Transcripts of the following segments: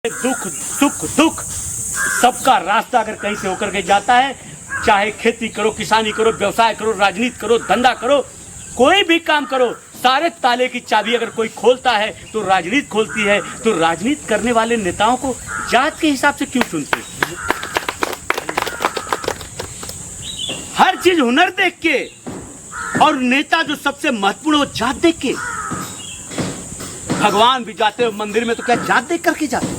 दुख सुख दुख सबका रास्ता अगर कहीं से होकर के जाता है, चाहे खेती करो, किसानी करो, व्यवसाय करो, राजनीति करो, धंधा करो, कोई भी काम करो, सारे ताले की चाबी अगर कोई खोलता है तो राजनीति खोलती है। तो राजनीति करने वाले नेताओं को जात के हिसाब से क्यों चुनते? हर चीज हुनर देख के, और नेता जो सबसे महत्वपूर्ण वो जात देख के। भगवान भी जाते हो मंदिर में तो क्या जात देख करके जाते?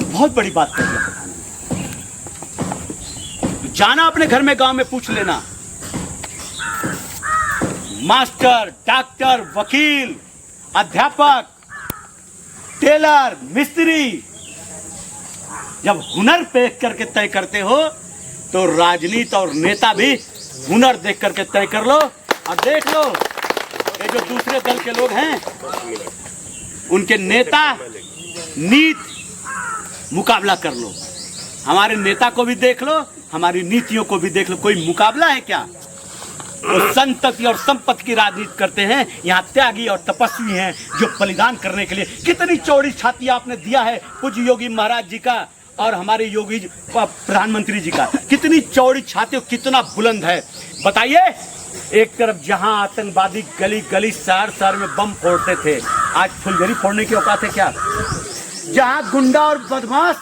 बहुत बड़ी बात कर दिया। जाना अपने घर में, गांव में पूछ लेना, मास्टर, डॉक्टर, वकील, अध्यापक, टेलर, मिस्त्री, जब हुनर पे करके तय करते हो तो राजनीति और नेता भी हुनर देख करके तय कर लो। और देख लो ये जो दूसरे दल के लोग हैं, उनके नेता नीति मुकाबला कर लो। हमारे नेता को भी देख लो, हमारी नीतियों को भी देख लो। कोई मुकाबला है क्या? वो संतति और संपत्ति की राजनीति करते हैं। यहाँ त्यागी और तपस्वी हैं जो बलिदान करने के लिए। कितनी चौड़ी छाती आपने दिया है पूज्य योगी महाराज जी का और हमारे योगी प्रधानमंत्री जी का। कितनी चौड़ी छाती और कितना बुलंद है बताइए। एक तरफ जहां आतंकवादी गली गली शहर शहर में बम फोड़ते थे, आज फुलझड़ी फोड़ने की औकात है क्या? जहां गुंडा और बदमाश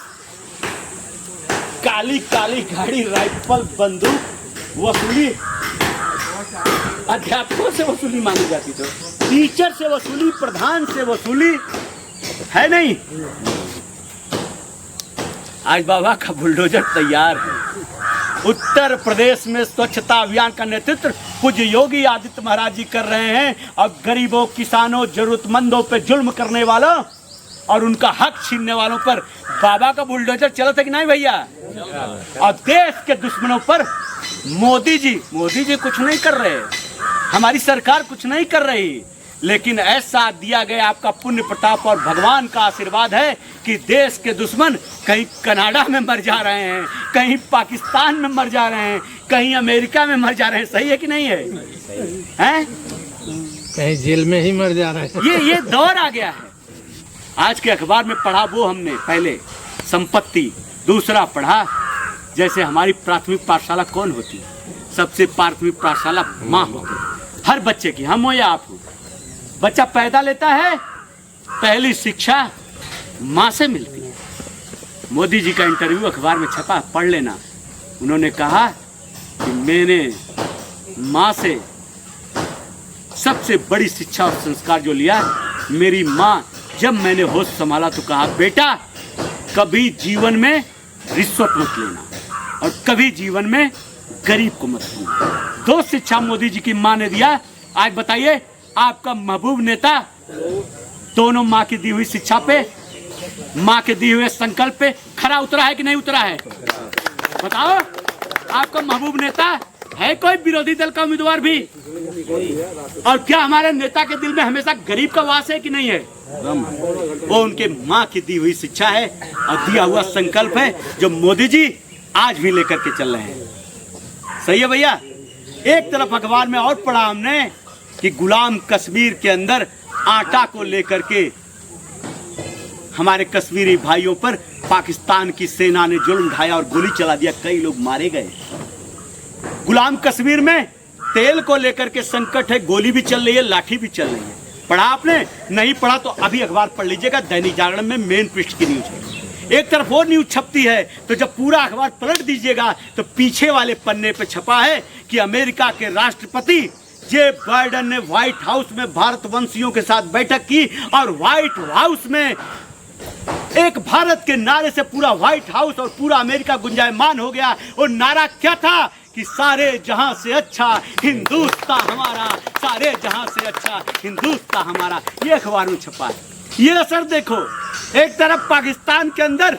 काली काली गाड़ी, राइफल, बंदूक वसूली, अध्यापकों से वसूली मांगी जाती थी, टीचर से वसूली, प्रधान से वसूली है नहीं। आज बाबा का बुलडोजर तैयार है। उत्तर प्रदेश में स्वच्छता अभियान का नेतृत्व पूज्य योगी आदित्य महाराज जी कर रहे हैं। अब गरीबों, किसानों, जरूरतमंदों पे जुल्म करने वालों और उनका हक छीनने वालों पर बाबा का बुलडोजर चलता कि नहीं भैया? और देश के दुश्मनों पर मोदी जी कुछ नहीं कर रहे, हमारी सरकार कुछ नहीं कर रही। लेकिन ऐसा दिया गया आपका पुण्य प्रताप और भगवान का आशीर्वाद है कि देश के दुश्मन कहीं कनाडा में मर जा रहे हैं, कहीं पाकिस्तान में मर जा रहे हैं, कहीं अमेरिका में मर जा रहे हैं। सही है कि नहीं है? हैं? कहीं जेल में ही मर जा रहे हैं। ये दौर आ गया है। आज के अखबार में पढ़ा वो हमने, पहले संपत्ति, दूसरा पढ़ा जैसे हमारी प्राथमिक पाठशाला कौन होती है? सबसे प्राथमिक पाठशाला माँ होती है हर बच्चे की, हम हो या आप हो। बच्चा पैदा लेता है, पहली शिक्षा माँ से मिलती है। मोदी जी का इंटरव्यू अखबार में छपा, पढ़ लेना। उन्होंने कहा कि मैंने माँ से सबसे बड़ी शिक्षा और संस्कार जो लिया, मेरी माँ जब मैंने होश संभाला तो कहा, बेटा कभी जीवन में रिश्वत मत लेना और कभी जीवन में गरीब को मत छूना। दो शिक्षा मोदी जी की माँ ने दिया। आज बताइए आपका महबूब नेता दोनों माँ की दी हुई शिक्षा पे, माँ के दिए हुए संकल्प पे खरा उतरा है कि नहीं उतरा है? बताओ, आपका महबूब नेता है कोई विरोधी दल का उम्मीदवार भी? और क्या हमारे नेता के दिल में हमेशा गरीब का वास है कि नहीं है? वो उनके माँ की दी हुई शिक्षा है और दिया हुआ संकल्प है जो मोदी जी आज भी लेकर के चल रहे हैं। सही है भैया? एक तरफ अखबार में और पढ़ा हमने कि गुलाम कश्मीर के अंदर आटा को लेकर के हमारे कश्मीरी भाइयों पर पाकिस्तान की सेना ने जुल्म ढाया और गोली चला दिया, कई लोग मारे गए। गुलाम कश्मीर में तेल को लेकर के संकट है, गोली भी चल रही है, लाठी भी चल रही है। पढ़ा आपने? नहीं पढ़ा तो अभी अखबार पढ़ लीजिएगा, दैनिक जागरण में मेन पृष्ठ की न्यूज है। एक तरफ वो न्यूज छपती है तो जब पूरा अखबार पलट दीजिएगा तो पीछे वाले पन्ने पे छपा है कि अमेरिका के राष्ट्रपति जे बाइडेन ने व्हाइट हाउस में भारतवंशियों के साथ बैठक की और व्हाइट हाउस में एक भारत के नारे से पूरा व्हाइट हाउस और पूरा अमेरिका गुंजायमान हो गया। और नारा क्या था कि सारे जहां से अच्छा हिंदुस्तान हमारा, सारे जहां से अच्छा हिंदुस्तान हमारा। ये अखबार में छपा है। ये असर देखो, एक तरफ पाकिस्तान के अंदर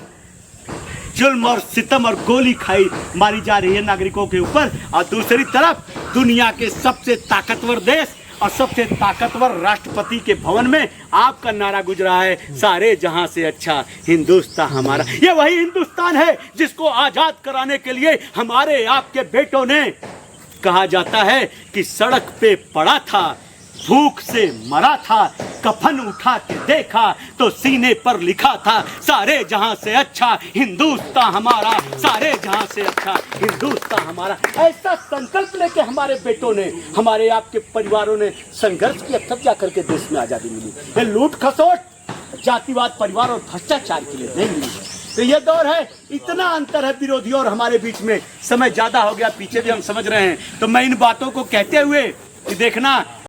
जुल्म और सितम और गोली खाई मारी जा रही है नागरिकों के ऊपर, और दूसरी तरफ दुनिया के सबसे ताकतवर देश और सबसे ताकतवर राष्ट्रपति के भवन में आपका नारा गुजरा है, सारे जहां से अच्छा हिंदुस्तान हमारा। ये वही हिंदुस्तान है जिसको आजाद कराने के लिए हमारे आपके बेटों ने, कहा जाता है कि सड़क पे पड़ा था भूख से मरा था, कफन उठा के देखा तो सीने पर लिखा था, सारे जहां से अच्छा हिंदुस्तान हमारा, सारे जहां से अच्छा हिंदुस्तान हमारा। ऐसा संकल्प लेके हमारे बेटों ने, हमारे आपके परिवारों ने संघर्ष किया, तब जाकर के देश में आजादी मिली। ये लूट खसोट, जातिवाद, परिवार और भ्रष्टाचार के लिए नहीं मिली। तो ये दौर है, इतना अंतर है विरोधियों और हमारे बीच में। समय ज्यादा हो गया, पीछे भी हम समझ रहे हैं। तो मैं इन बातों को कहते हुए कि देखना